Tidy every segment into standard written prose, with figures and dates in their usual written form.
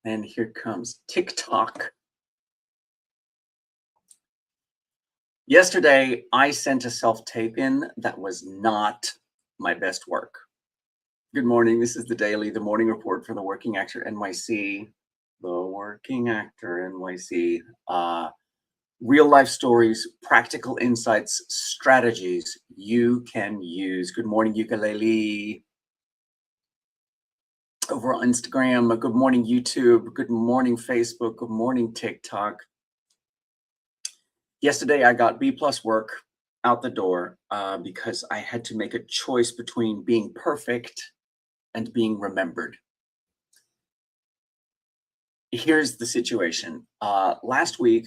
And here comes TikTok. Yesterday, I sent a self-tape in that was not my best work. Good morning. This is the morning report for the Working Actor NYC. The Working Actor NYC. Real life stories, practical insights, strategies you can use. Good morning, ukulele. Over on Instagram. Good morning, YouTube. Good morning, Facebook. Good morning, TikTok. Yesterday, I got B+ work out the door because I had to make a choice between being perfect and being remembered. Here's the situation. Last week,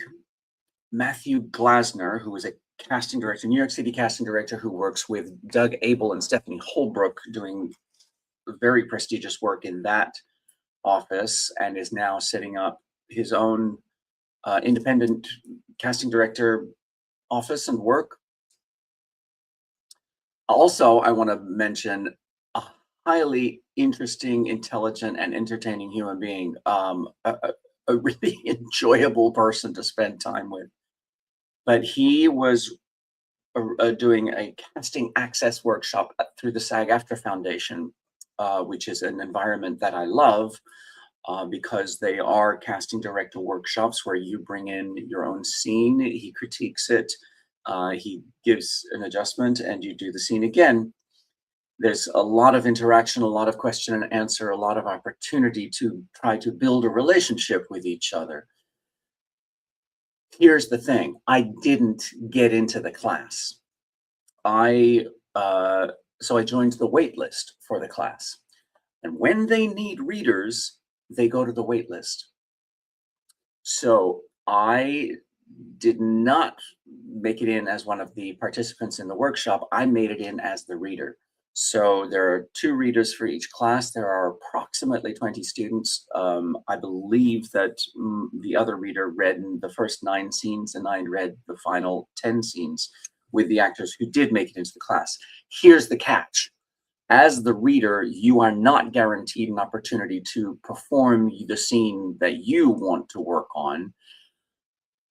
Matthew Glasner, who was a casting director, New York City casting director, who works with Doug Abel and Stephanie Holbrook, doing very prestigious work in that office, and is now setting up his own independent casting director office and work. Also, I want to mention a highly interesting, intelligent, and entertaining human being, a really enjoyable person to spend time with. But he was doing a casting access workshop through the SAG-AFTRA Foundation, which is an environment that I love because they are casting director workshops where you bring in your own scene, he critiques it, he gives an adjustment, and you do the scene again. There's a lot of interaction, a lot of question and answer, a lot of opportunity to try to build a relationship with each other. Here's the thing, I didn't get into the class. So I joined the wait list for the class. And when they need readers, they go to the wait list. So I did not make it in as one of the participants in the workshop. I made it in as the reader. So there are 2 readers for each class. There are approximately 20 students. I believe that the other reader read the first 9 scenes and I read the final 10 scenes with the actors who did make it into the class. Here's the catch. As the reader, you are not guaranteed an opportunity to perform the scene that you want to work on,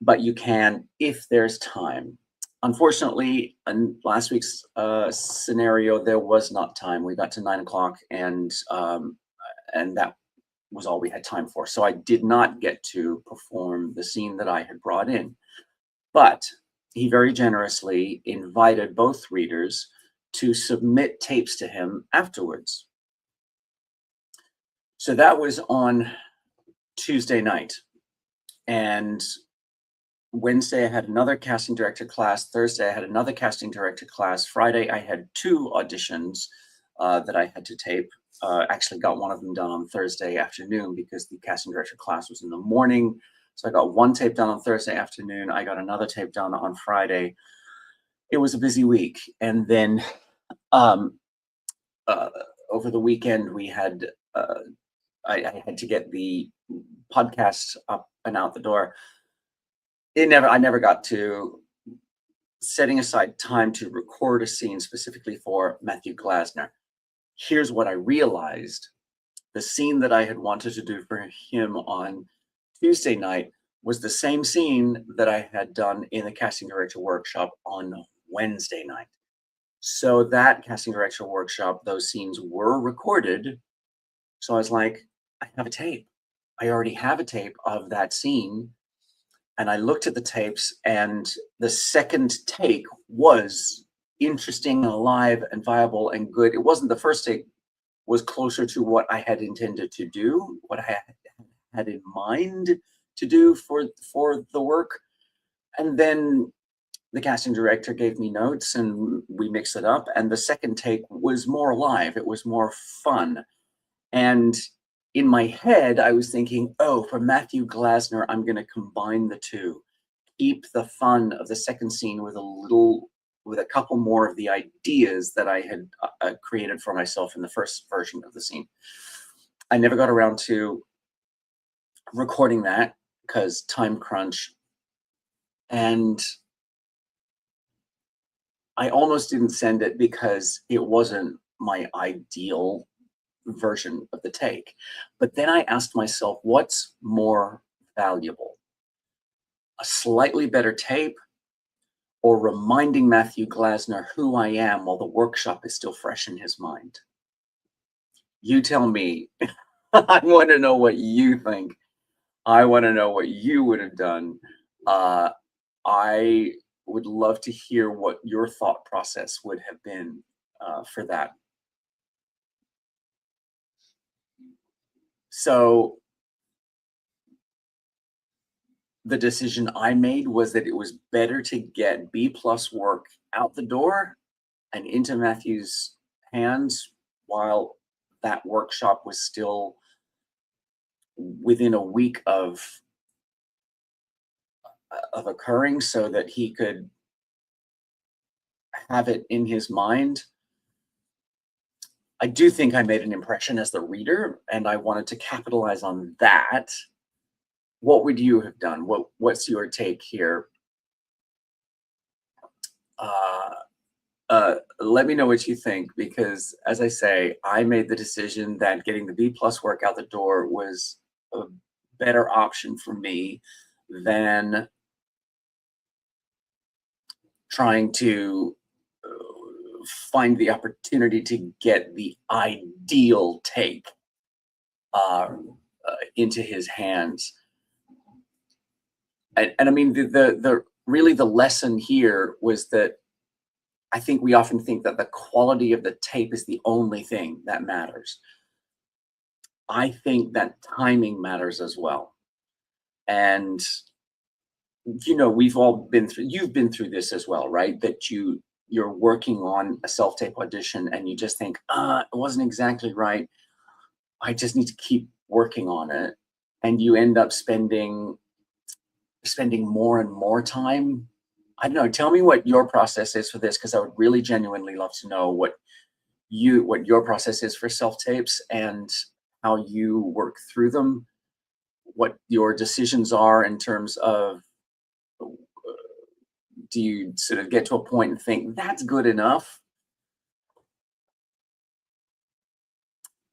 but you can if there's time. Unfortunately, in last week's scenario, there was not time. We got to 9 o'clock and that was all we had time for. So I did not get to perform the scene that I had brought in. But he very generously invited both readers to submit tapes to him afterwards. So that was on Tuesday night. And Wednesday, I had another casting director class. Thursday, I had another casting director class. Friday, I had 2 auditions that I had to tape. Actually got one of them done on Thursday afternoon because the casting director class was in the morning. So I got 1 tape done on Thursday afternoon. I got another tape done on Friday. It was a busy week. And then over the weekend, we had I had to get the podcast up and out the door. I never got to setting aside time to record a scene specifically for Matthew Glasner. Here's what I realized. The scene that I had wanted to do for him on Tuesday night was the same scene that I had done in the casting director workshop on Wednesday night. So that casting director workshop, those scenes were recorded. So I was like, I have a tape. I already have a tape of that scene. And I looked at the tapes, and the second take was interesting and alive and viable and good. It wasn't the first take, was closer to what I had intended to do, what I had in mind to do for the work. And then the casting director gave me notes and we mixed it up. And the second take was more alive. It was more fun. And in my head, I was thinking, oh, for Matthew Glasner, I'm going to combine the 2. Keep the fun of the second scene with a couple more of the ideas that I had created for myself in the first version of the scene. I never got around to recording that because time crunch. And I almost didn't send it because it wasn't my ideal version of the take. But then I asked myself, what's more valuable? A slightly better tape or reminding Matthew Glasner who I am while the workshop is still fresh in his mind? You tell me. I want to know what you think. I want to know what you would have done. Uh, I would love to hear what your thought process would have been for that. So the decision I made was that it was better to get B plus work out the door and into Matthew's hands while that workshop was still within a week of occurring, so that he could have it in his mind. I do think I made an impression as the reader, and I wanted to capitalize on that. What would you have done? What's your take here? Uh, Let me know what you think, because as I say, I made the decision that getting the B plus work out the door was a better option for me than trying to find the opportunity to get the ideal take into his hands. And I mean, the really the lesson here was that I think we often think that the quality of the tape is the only thing that matters. I think that timing matters as well. And we've all been through, you've been through this as well, right? That you're working on a self-tape audition and you just think, it wasn't exactly right. I just need to keep working on it. And you end up spending more and more time. I don't know. Tell me what your process is for this, because I would really genuinely love to know what your process is for self-tapes and how you work through them, what your decisions are in terms of, do you sort of get to a point and think that's good enough?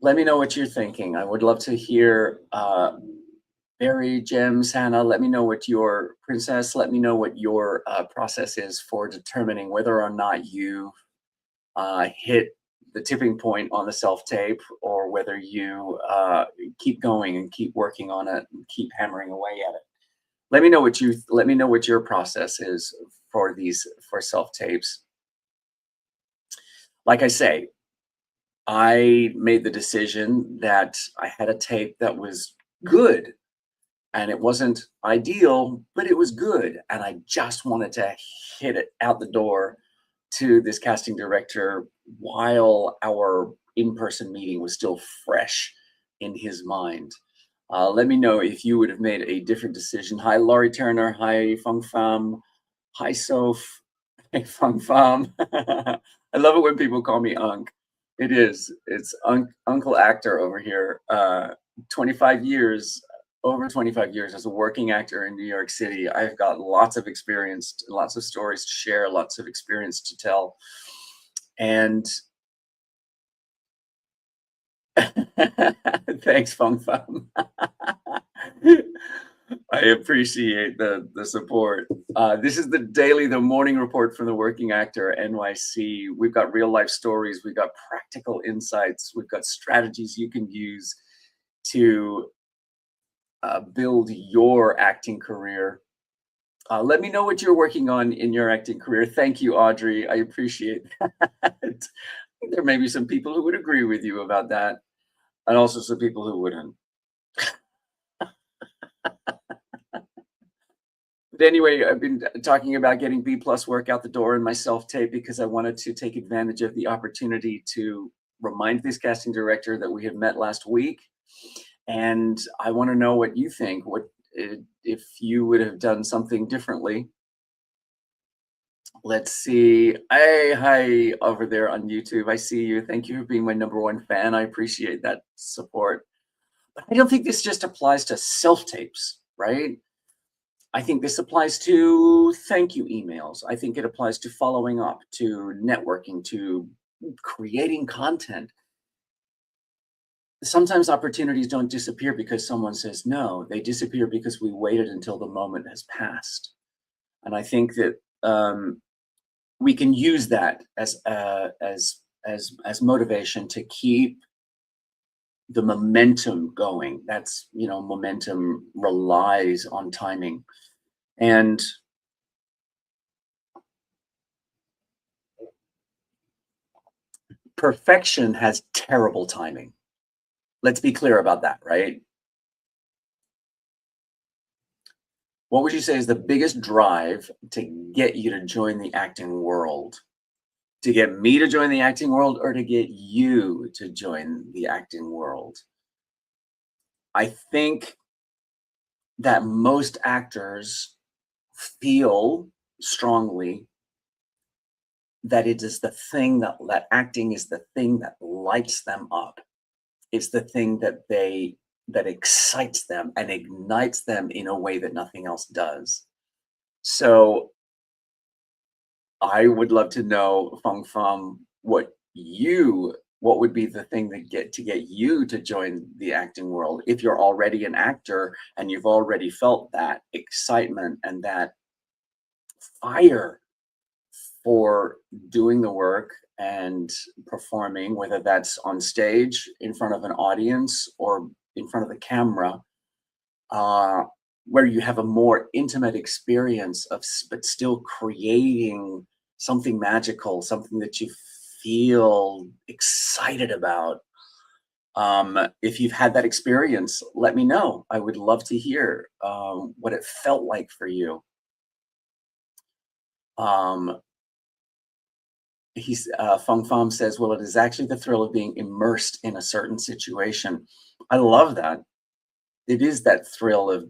Let me know what you're thinking. I would love to hear, Barry, Gems, Hannah, let me know what your princess, let me know what your process is for determining whether or not you hit the tipping point on the self-tape, or whether you keep going and keep working on it and keep hammering away at it. Let me know what your process is for self-tapes. Like I say, I made the decision that I had a tape that was good, and it wasn't ideal, but it was good. And I just wanted to hit it out the door to this casting director while our in-person meeting was still fresh in his mind. Let me know if you would have made a different decision. Hi, Laurie Turner. Hi, Fung Pham. Hi, Soph. Hey, Fung Pham. I love it when people call me Unc. It's Uncle Actor over here. 25 years, over 25 years as a working actor in New York City. I've got lots of experience, lots of stories to share, lots of experience to tell. And thanks, Fung Fung. I appreciate the support. This is the morning report from the Working Actor NYC. We've got real life stories. We've got practical insights. We've got strategies you can use to build your acting career. Let me know what you're working on in your acting career. Thank you, Audrey. I appreciate that. There may be some people who would agree with you about that, and also some people who wouldn't. But anyway, I've been talking about getting B plus work out the door in my self-tape because I wanted to take advantage of the opportunity to remind this casting director that we had met last week. And I want to know what you think. If you would have done something differently. Let's see. Hey, hi over there on YouTube. I see you. Thank you for being my #1 fan. I appreciate that support. But I don't think this just applies to self-tapes, right? I think this applies to thank you emails. I think it applies to following up, to networking, to creating content. sometimes opportunities don't disappear because someone says no. They disappear because we waited until the moment has passed. And I think that we can use that as motivation to keep the momentum going. That's, momentum relies on timing. And perfection has terrible timing. Let's be clear about that, right? What would you say is the biggest drive to get you to join the acting world? To get me to join the acting world or to get you to join the acting world? I think that most actors feel strongly that it is the thing that acting is the thing that lights them up. It's the thing that excites them and ignites them in a way that nothing else does. So I would love to know, Feng Feng, what would be the thing that get you to join the acting world if you're already an actor and you've already felt that excitement and that fire for doing the work and performing, whether that's on stage in front of an audience or in front of the camera, uh, where you have a more intimate experience of, but still creating something magical, something that you feel excited about. If you've had that experience, let me know. I would love to hear what it felt like for you. Um, Feng Fang says, well, it is actually the thrill of being immersed in a certain situation. I love that. It is that thrill of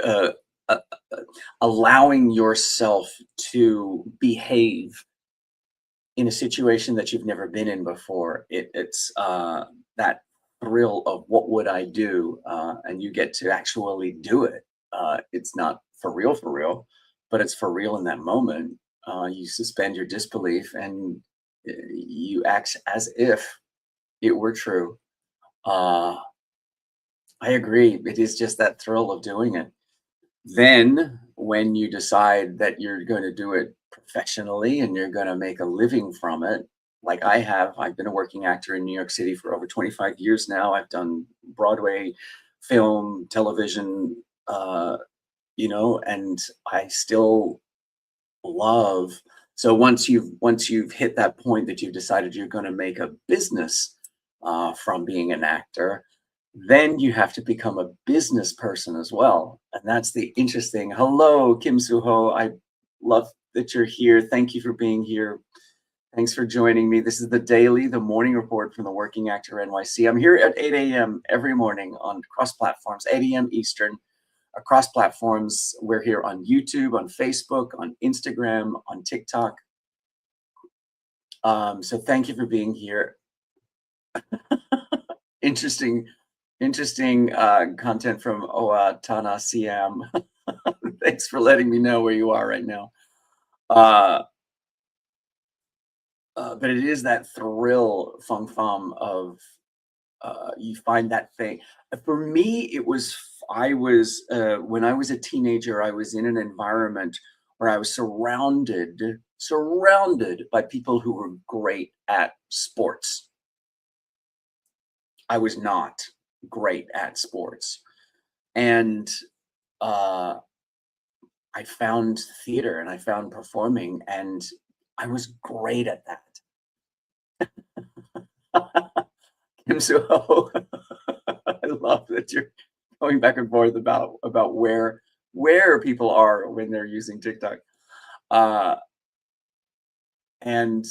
uh, uh, allowing yourself to behave in a situation that you've never been in before. It's that thrill of what would I do, and you get to actually do it. It's not for real, but it's for real in that moment. You suspend your disbelief and you act as if it were true. Uh, I agree. It is just that thrill of doing it. Then, when you decide that you're going to do it professionally and you're going to make a living from it, like I have, I've been a working actor in New York City for over 25 years now. I've done Broadway, film, television, and I still love. So once you've hit that point that you've decided you're going to make a business from being an actor, then you have to become a business person as well. And that's the interesting. Hello, Kim Suho. I love that you're here. Thank you for being here. Thanks for joining me. This is the morning report from the Working Actor NYC. I'm here at 8 a.m. every morning on cross platforms, 8 a.m. Eastern, across platforms. We're here on YouTube, on Facebook, on Instagram, on TikTok. So thank you for being here. Interesting content from Oa Tana Siam. Thanks for letting me know where you are right now. Uh, but it is that thrill, Feng Fam, of you find that thing. For me, when I was a teenager, I was in an environment where I was surrounded by people who were great at sports. I was not great at sports. And uh, I found theater and I found performing, and I was great at that. Kim So I love that you're going back and forth about where people are when they're using TikTok. Uh, and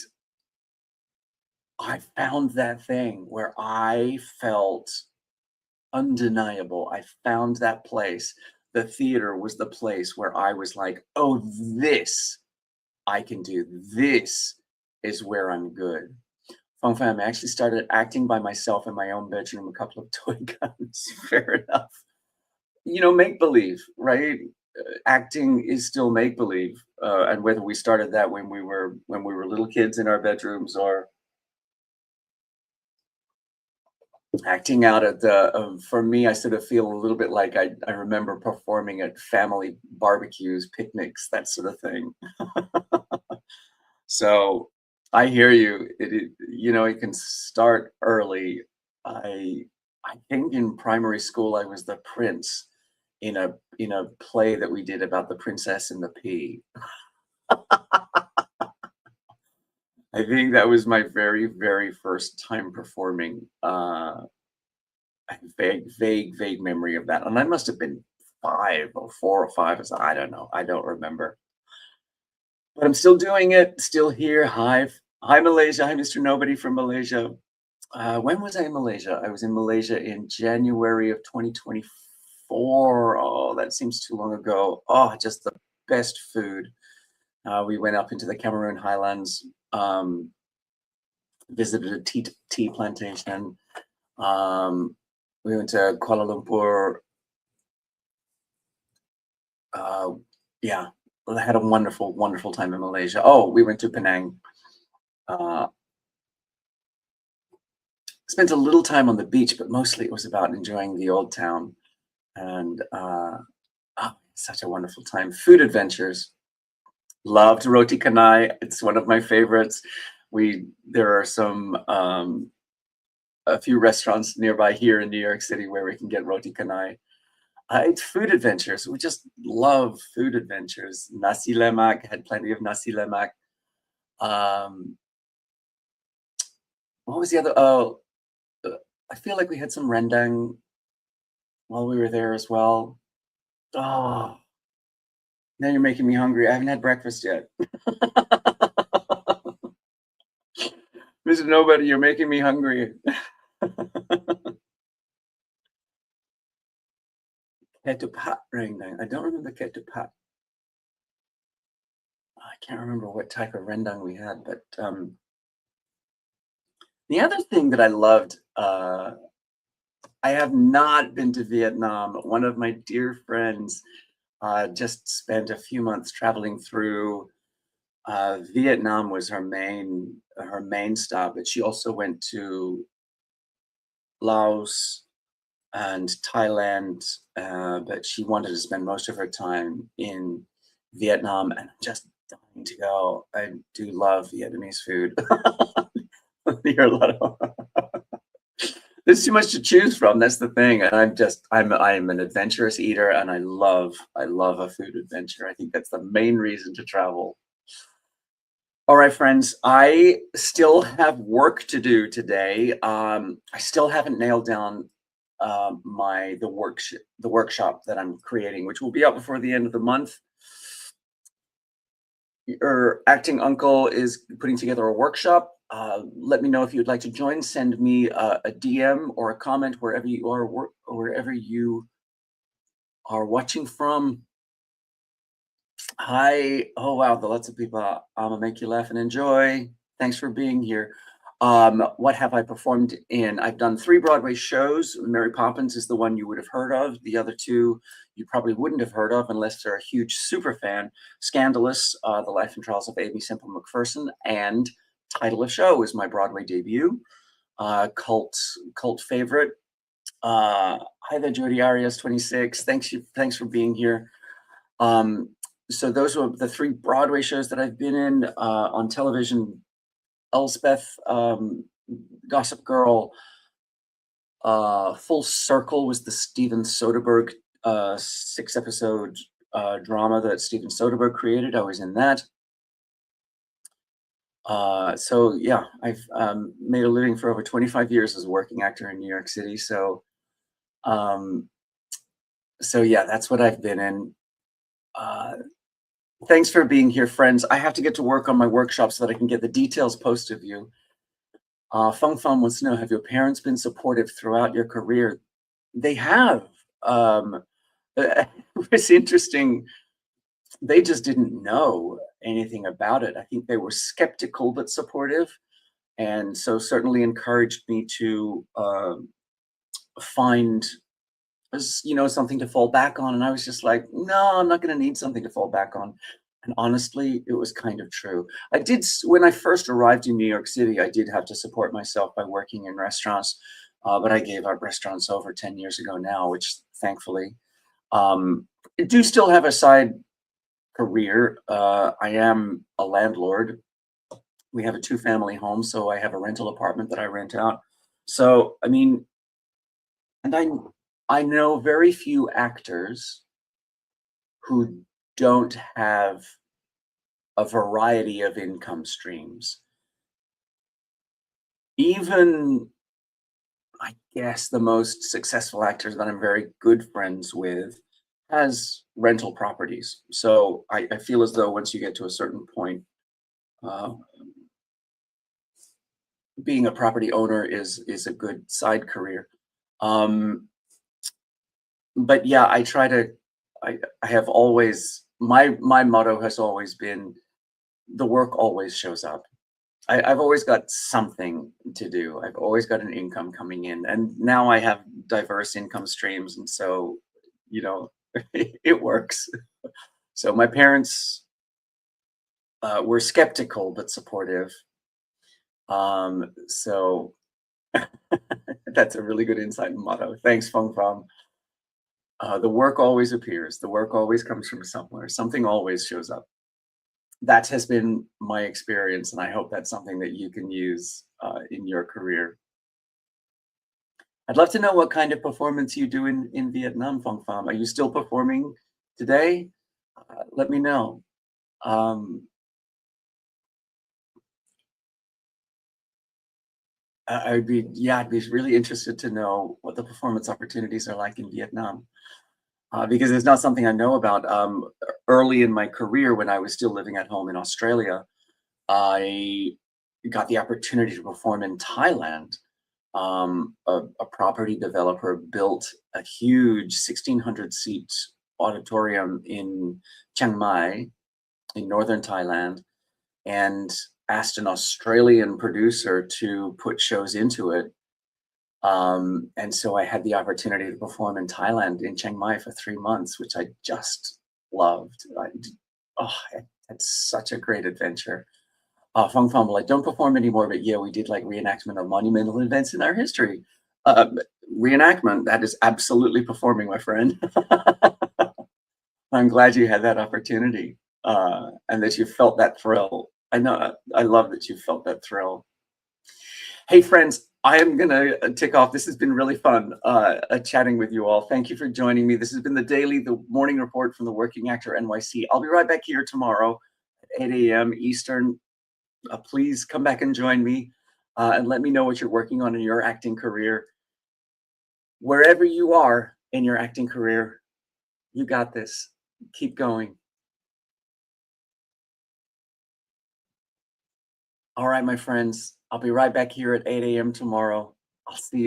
I found that thing where I felt undeniable. I found that place. The theater was the place where I was like, oh, this I can do. This is where I'm good. Fun fact, I actually started acting by myself in my own bedroom, a couple of toy guns. Fair enough. Make believe, right? Acting is still make believe, and whether we started that when we were little kids in our bedrooms, or acting out at the for me, I sort of feel a little bit like I remember performing at family barbecues, picnics, that sort of thing. So I hear you. It can start early. I I think in primary school I was the prince in a play that we did about the princess and the pea. I think that was my very, very first time performing. I have vague memory of that, and I must have been 5 or 4 or 5 or so, I don't know, I don't remember. But I'm still doing it, still here. Hi, Malaysia. Hi, Mr. Nobody from Malaysia. When was I in Malaysia? I was in Malaysia in January of 2024. Oh, that seems too long ago. Oh, just the best food. We went up into the Cameroon highlands, visited a tea plantation. We went to Kuala Lumpur. Uh, yeah, I had a wonderful, wonderful time in Malaysia. Oh, we went to Penang. Uh, Spent a little time on the beach, but mostly it was about enjoying the old town and such a wonderful time. Food adventures. Loved roti canai. It's one of my favorites. There are a few restaurants nearby here in New York City where we can get roti canai. It's food adventures. We just love food adventures. Nasi lemak, had plenty of nasi lemak. Um, what was the other? Oh, I feel like we had some rendang while we were there as well. Oh, now you're making me hungry. I haven't had breakfast yet. Mr. Nobody, you're making me hungry. Ketupat rendang. I don't remember ketupat. I can't remember what type of rendang we had, but the other thing that I loved, I have not been to Vietnam. One of my dear friends just spent a few months traveling through. Vietnam was her main stop, but she also went to Laos and Thailand, but she wanted to spend most of her time in Vietnam, and I'm just dying to go. I do love Vietnamese food. You're a lot of There's too much to choose from. That's the thing, and I'm an adventurous eater, and I love a food adventure. I think that's the main reason to travel. All right, friends, I still have work to do today. I still haven't nailed down the workshop that I'm creating, which will be out before the end of the month. Your acting uncle is putting together a workshop. Let me know if you'd like to join. Send me a DM or a comment wherever you are, wherever you are watching from. Hi. Oh, wow. Lots of people. I'm gonna make you laugh and enjoy. Thanks for being here. What have I performed in? I've done 3 Broadway shows. Mary Poppins is the one you would have heard of. The other 2 you probably wouldn't have heard of unless they're a huge super fan. Scandalous, The Life and Trials of Amy Semple McPherson, and Title of Show is my Broadway debut. Cult favorite. Hi there, Jody Arias, 26. Thanks for being here. So those were the 3 Broadway shows that I've been in on television. Elspeth, Gossip Girl, Full Circle was the Steven Soderbergh 6-episode drama that Steven Soderbergh created. I was in that. So yeah, I've made a living for over 25 years as a working actor in New York City. Um, so yeah, that's what I've been in. Thanks for being here, friends. I have to get to work on my workshop so that I can get the details posted of you. Feng Feng wants to know, have your parents been supportive throughout your career? They have. It's interesting. They just didn't know anything about it. I think they were skeptical but supportive, and so certainly encouraged me to find something to fall back on. And I was just like, no, I'm not going to need something to fall back on. And honestly, it was kind of true. When I first arrived in New York City, I did have to support myself by working in restaurants. but I gave up restaurants over 10 years ago now, which thankfully. I do still have a side career. I am a landlord. We have a two-family home, so I have a rental apartment that I rent out. So, I mean, and I know very few actors who don't have a variety of income streams. Even, I guess, the most successful actors that I'm very good friends with has rental properties. So I feel as though once you get to a certain point, uh, being a property owner is a good side career. Um, but yeah, I try to. I have always my motto has always been the work always shows up. I've always got something to do. I've always got an income coming in, and now I have diverse income streams, and so you know it works. So my parents were skeptical but supportive. So that's a really good insight and motto. Thanks, Fong Fong. The work always appears. The work always comes from somewhere. Something always shows up. That has been my experience, and I hope that's something that you can use in your career. I'd love to know what kind of performance you do in Vietnam, Phong Pham. Are you still performing today? Let me know. Um, I'd be yeah, I'd be really interested to know what the performance opportunities are like in Vietnam because it's not something I know about. Early in my career, when I was still living at home in Australia, I got the opportunity to perform in Thailand. A property developer built a huge 1,600 seat auditorium in Chiang Mai in northern Thailand and asked an Australian producer to put shows into it. And so I had the opportunity to perform in Thailand in Chiang Mai for 3 months, which I just loved. Oh, it's such a great adventure. Fong Fong, well, I don't perform anymore, but yeah, we did like reenactment of monumental events in our history. Reenactment, that is absolutely performing, my friend. I'm glad you had that opportunity and that you felt that thrill. I know, I love that you felt that thrill. Hey, friends, I am going to tick off. This has been really fun chatting with you all. Thank you for joining me. This has been the morning report from the Working Actor NYC. I'll be right back here tomorrow at 8 a.m. Eastern. Please come back and join me and let me know what you're working on in your acting career. Wherever you are in your acting career, you got this. Keep going. All right, my friends, I'll be right back here at 8 a.m. tomorrow. I'll see you.